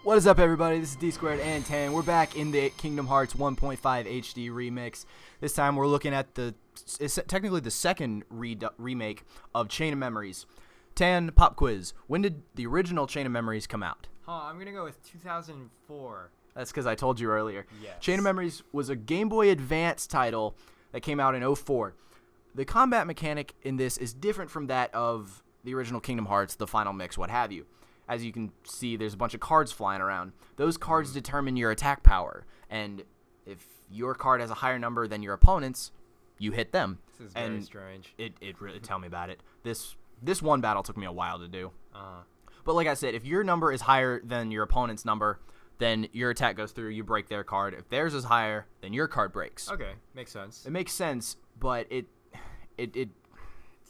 What is up, everybody? This is D Squared and Thanh. We're back in the Kingdom Hearts 1.5 HD remix. This time we're looking at it's technically the second remake of Chain of Memories. Thanh, pop quiz. When did the original Chain of Memories come out? I'm going to go with 2004. That's because I told you earlier. Yes. Chain of Memories was a Game Boy Advance title that came out in 2004. The combat mechanic in this is different from that of the original Kingdom Hearts, the final mix, what have you. As you can see, there's a bunch of cards flying around. Those cards determine your attack power, and if your card has a higher number than your opponent's, you hit them. This is very strange. It really, tell me about it. This one battle took me a while to do. But like I said, if your number is higher than your opponent's number, then your attack goes through, you break their card. If theirs is higher, then your card breaks. Okay, makes sense. It makes sense, but it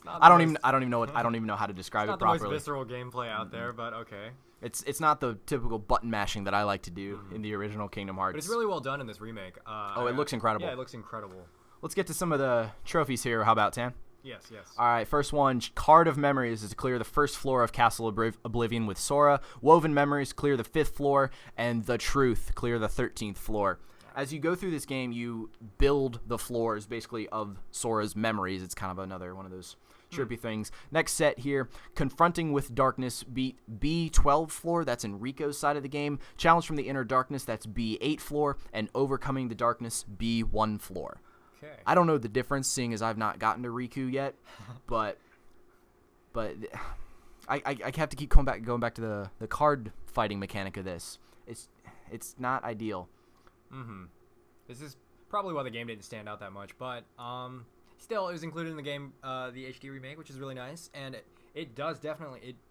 I don't even know how to describe It's it not the properly. most visceral gameplay out there, but okay. It's not the typical button mashing that I like to do in the original Kingdom Hearts. But it's really well done in this remake. It looks incredible. Yeah, it looks incredible. Let's get to some of the trophies here. How about, Thanh? Yes. All right, first one, Card of Memories is to clear the first floor of Castle Oblivion with Sora. Woven Memories, clear the 5th floor. And The Truth, clear the 13th floor. As you go through this game, you build the floors, basically, of Sora's memories. It's kind of another one of those trippy things. Next set here, Confronting with Darkness, beat B12 floor. That's in Rico's side of the game. Challenge from the Inner Darkness, that's B8 floor. And Overcoming the Darkness, B1 floor. Okay. I don't know the difference, seeing as I've not gotten to Riku yet, but I have to keep going back to the card fighting mechanic of this. It's not ideal. This is probably why the game didn't stand out that much, but still, it was included in the game, the HD remake, which is really nice, and it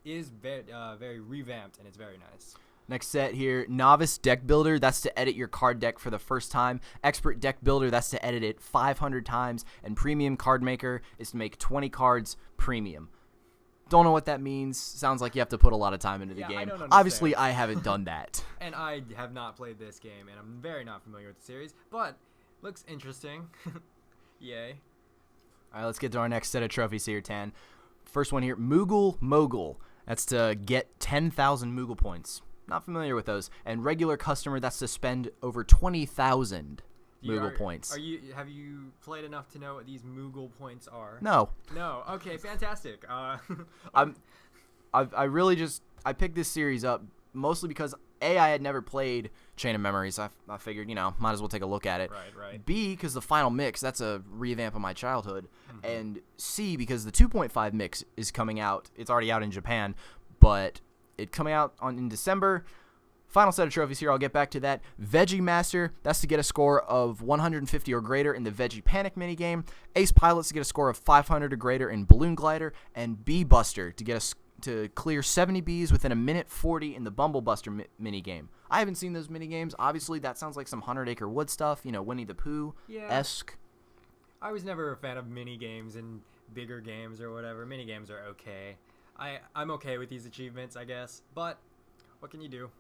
is very revamped, and it's very nice. Next set here, Novice Deck Builder, that's to edit your card deck for the first time. Expert Deck Builder, that's to edit it 500 times. And Premium Card Maker is to make 20 cards premium. Don't know what that means. Sounds like you have to put a lot of time into the game. I don't understand. Obviously, I haven't done that. And I have not played this game, and I'm very not familiar with the series, but looks interesting. Yay. All right, let's get to our next set of trophies here, Thanh. First one here, Moogle Mogul. That's to get 10,000 Moogle points. Not familiar with those. And Regular Customer, that's to spend over 20,000 Moogle points. Have you played enough to know what these Moogle points are? No. No. Okay, fantastic. I picked this series up mostly because A, I had never played Chain of Memories. I figured, might as well take a look at it. Right. B, because the final mix, that's a revamp of my childhood. And C, because the 2.5 mix is coming out. It's already out in Japan, but it's coming out in December. Final set of trophies here. I'll get back to that. Veggie Master, that's to get a score of 150 or greater in the Veggie Panic minigame. Ace Pilots to get a score of 500 or greater in Balloon Glider. And Bee Buster to clear 70 bees within a minute 40 in the Bumble Buster minigame. I haven't seen those minigames. Obviously, that sounds like some 100 Acre Wood stuff. Winnie the Pooh-esque. I was never a fan of minigames and bigger games or whatever. Minigames are okay. I'm okay with these achievements, I guess. But what can you do?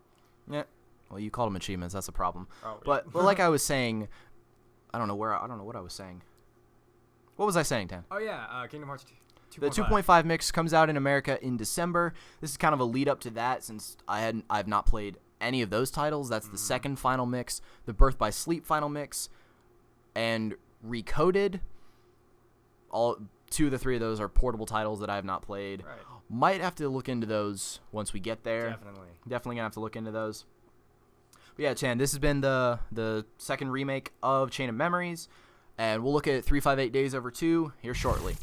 Yeah. Well, you called them achievements. That's a problem. Oh, but like I was saying, I don't know what I was saying. What was I saying, Thanh? Oh yeah, Kingdom Hearts 2.5. The 2.5 mix comes out in America in December. This is kind of a lead up to that, since I've not played any of those titles. That's the second final mix, the Birth by Sleep final mix, and Recoded. All 2 of the 3 of those are portable titles that I have not played. Right. Might have to look into those once we get there. Definitely Gonna have to look into those. But yeah, Chan, this has been the second remake of Chain of Memories, and we'll look at 358 Days Over 2 here shortly.